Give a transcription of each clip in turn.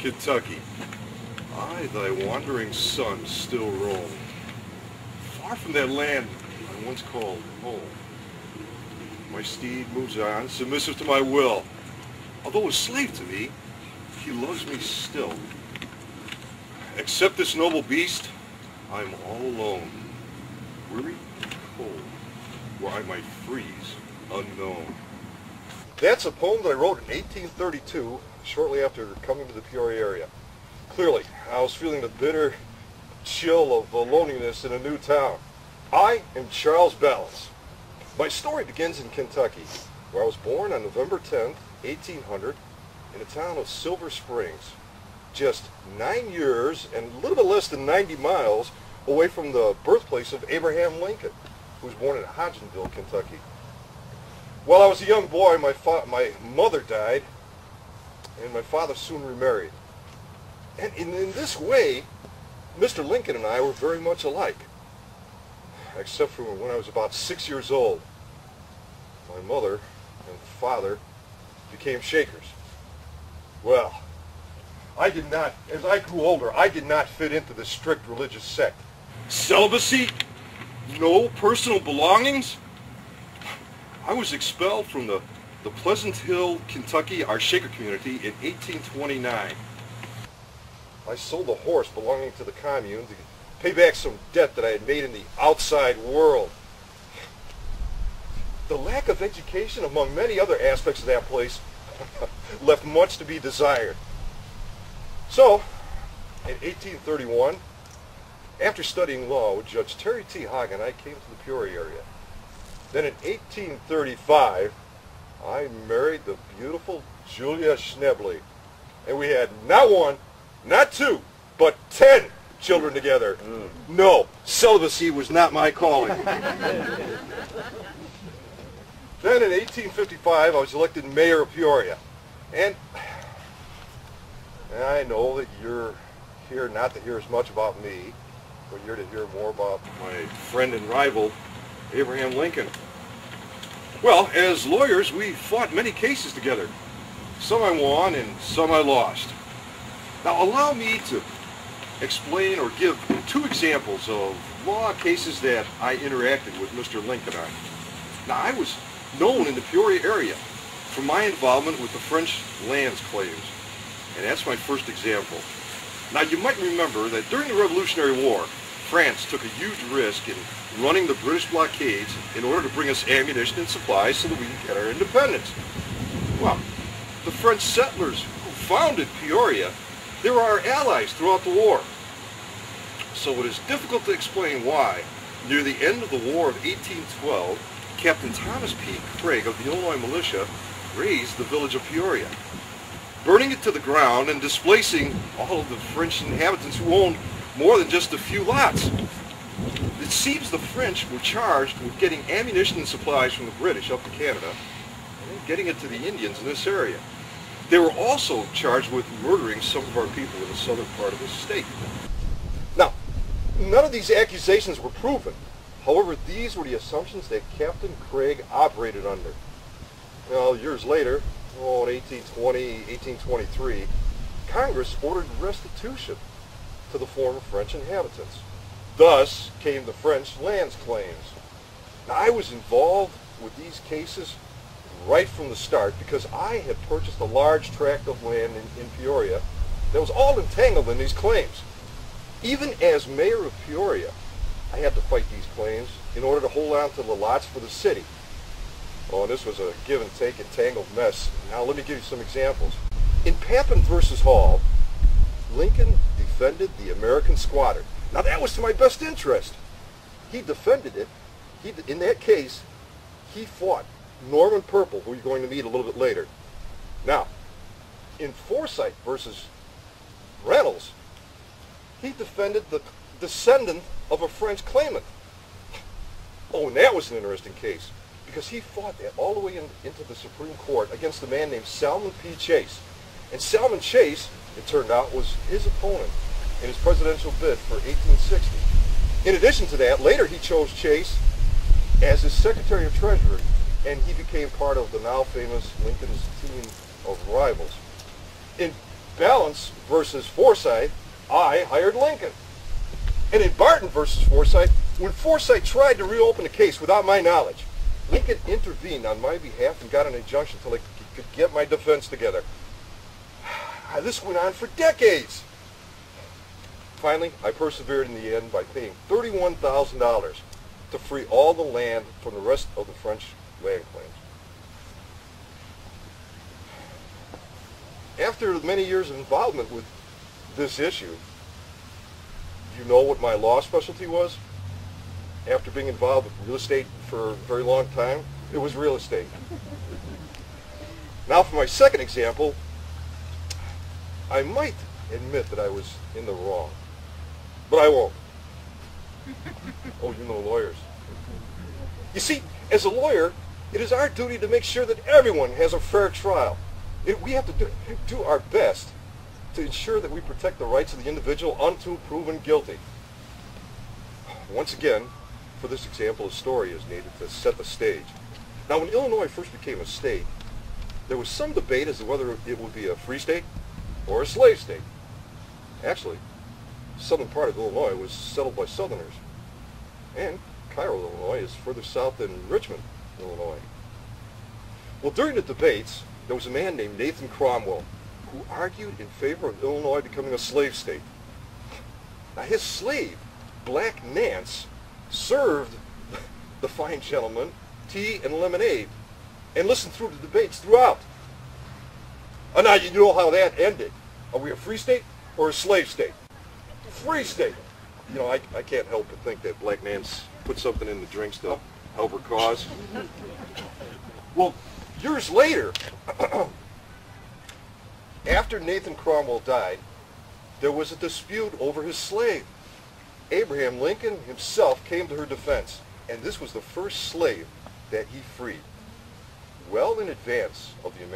Kentucky, I, thy wandering son, still roam, far from that land I once called home. My steed moves on, submissive to my will. Although a slave to me, he loves me still. Except this noble beast, I'm all alone, weary and cold, where I might freeze unknown. That's a poem that I wrote in 1832, shortly after coming to the Peoria area. Clearly, I was feeling the bitter chill of loneliness in a new town. I am Charles Balance. My story begins in Kentucky, where I was born on November 10th, 1800, in the town of Silver Springs, just 9 years and a little bit less than 90 miles away from the birthplace of Abraham Lincoln, who was born in Hodgenville, Kentucky. While I was a young boy, my mother died, and my father soon remarried. And in this way, Mr. Lincoln and I were very much alike, except for when I was about 6 years old. My mother and father became Shakers. Well, as I grew older, I did not fit into the strict religious sect. Celibacy? No personal belongings? I was expelled from the Pleasant Hill, Kentucky, our Shaker community in 1829. I sold a horse belonging to the commune to pay back some debt that I had made in the outside world. The lack of education, among many other aspects of that place, left much to be desired. So, in 1831, after studying law with Judge Terry T. Hagen, I came to the Peoria area. Then in 1835, I married the beautiful Julia Schnebley, and we had not one, not two, but 10 children together. No, celibacy was not my calling. Then in 1855, I was elected mayor of Peoria. And I know that you're here not to hear as much about me, but you're to hear more about my friend and rival, Abraham Lincoln. Well, as lawyers, we fought many cases together. Some I won and some I lost. Now, allow me to explain or give 2 examples of law cases that I interacted with Mr. Lincoln on. Now, I was known in the Peoria area for my involvement with the French lands claims, and that's my first example. Now, you might remember that during the Revolutionary War, France took a huge risk in running the British blockades in order to bring us ammunition and supplies so that we could get our independence. Well, the French settlers who founded Peoria, they were our allies throughout the war. So it is difficult to explain why, near the end of the War of 1812, Captain Thomas P. Craig of the Illinois Militia razed the village of Peoria, burning it to the ground and displacing all of the French inhabitants who owned more than just a few lots. It seems the French were charged with getting ammunition and supplies from the British up to Canada and then getting it to the Indians in this area. They were also charged with murdering some of our people in the southern part of the state. Now, none of these accusations were proven. However, these were the assumptions that Captain Craig operated under. Well, years later, in 1820, 1823, Congress ordered restitution to the former French inhabitants. Thus came the French lands claims. Now, I was involved with these cases right from the start because I had purchased a large tract of land in Peoria that was all entangled in these claims. Even as mayor of Peoria, I had to fight these claims in order to hold on to the lots for the city. Oh, and this was a give and take entangled mess. Now let me give you some examples. In Papin versus Hall, Lincoln defended the American squatter. Now that was to my best interest. He defended it. In that case, he fought Norman Purple, who you're going to meet a little bit later. Now, in Forsyth versus Reynolds, he defended the descendant of a French claimant. Oh, and that was an interesting case, because he fought that all the way into the Supreme Court against a man named Salmon P. Chase. And Salmon Chase, it turned out, was his opponent in his presidential bid for 1860. In addition to that, later he chose Chase as his Secretary of Treasury, and he became part of the now famous Lincoln's team of rivals. In Balance versus Forsyth, I hired Lincoln. And in Barton versus Forsyth, when Forsyth tried to reopen the case without my knowledge, Lincoln intervened on my behalf and got an injunction until I could get my defense together. This went on for decades. Finally, I persevered in the end by paying $31,000 to free all the land from the rest of the French land claims. After many years of involvement with this issue, you know what my law specialty was? After being involved with real estate for a very long time, it was real estate. Now for my second example, I might admit that I was in the wrong, but I won't. Oh, you know lawyers. You see, as a lawyer, it is our duty to make sure that everyone has a fair trial. We have to do our best to ensure that we protect the rights of the individual until proven guilty. Once again, for this example, a story is needed to set the stage. Now, when Illinois first became a state, there was some debate as to whether it would be a free state or a slave state. Actually, the southern part of Illinois was settled by Southerners, and Cairo, Illinois is further south than Richmond, Illinois. Well, during the debates, there was a man named Nathan Cromwell who argued in favor of Illinois becoming a slave state. Now, his slave, Black Nance, served the fine gentleman tea and lemonade and listened through the debates throughout. Now, you know how that ended. Are we a free state or a slave state? Free state. You know, I can't help but think that Black Nance put something in the drinks to help her cause. Well, years later, after Nathan Cromwell died, there was a dispute over his slave. Abraham Lincoln himself came to her defense, and this was the first slave that he freed, well in advance of him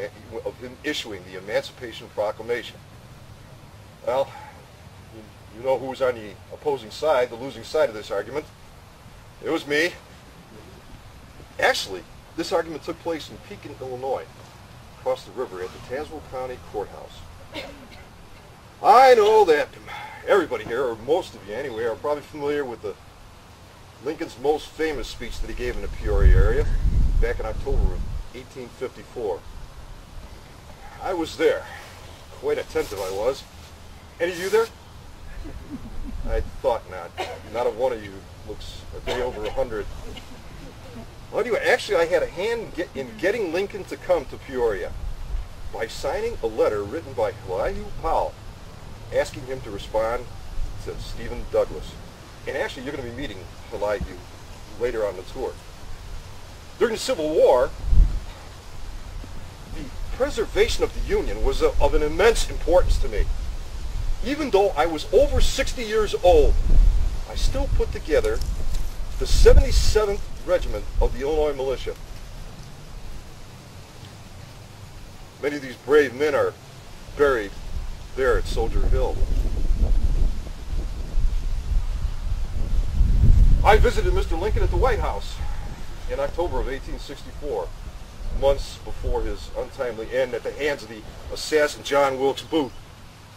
issuing the Emancipation Proclamation. Well, you know who was on the opposing side, the losing side of this argument. It was me. Actually, this argument took place in Pekin, Illinois, across the river at the Tazewell County Courthouse. I know that everybody here, or most of you anyway, are probably familiar with Lincoln's most famous speech that he gave in the Peoria area back in October of 1854. I was there. Quite attentive I was. Any of you there? I thought not. Not a one of you looks a day over 100. Well, anyway, actually I had a hand in getting Lincoln to come to Peoria by signing a letter written by Elihu Powell asking him to respond to Stephen Douglas. And actually you're going to be meeting Elihu later on the tour. During the Civil War, the preservation of the Union was of an immense importance to me. Even though I was over 60 years old, I still put together the 77th Regiment of the Illinois Militia. Many of these brave men are buried there at Soldier Hill. I visited Mr. Lincoln at the White House in October of 1864, months before his untimely end at the hands of the assassin John Wilkes Booth.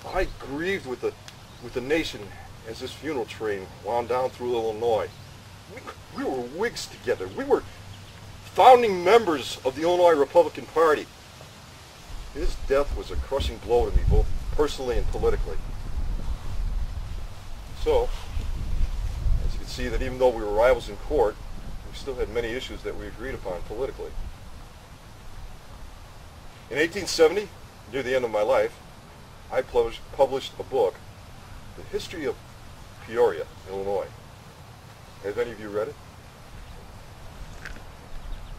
I grieved with the nation as this funeral train wound down through Illinois. We were Whigs together. We were founding members of the Illinois Republican Party. His death was a crushing blow to me, both personally and politically. So, as you can see, that even though we were rivals in court, we still had many issues that we agreed upon politically. In 1870, near the end of my life, I published a book, The History of Peoria, Illinois. Have any of you read it?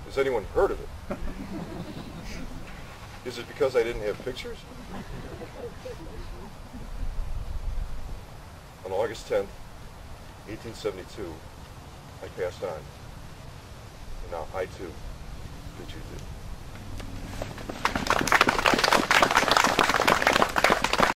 Has anyone heard of it? Is it because I didn't have pictures? On August 10th, 1872, I passed on. And now I too bid you adieu.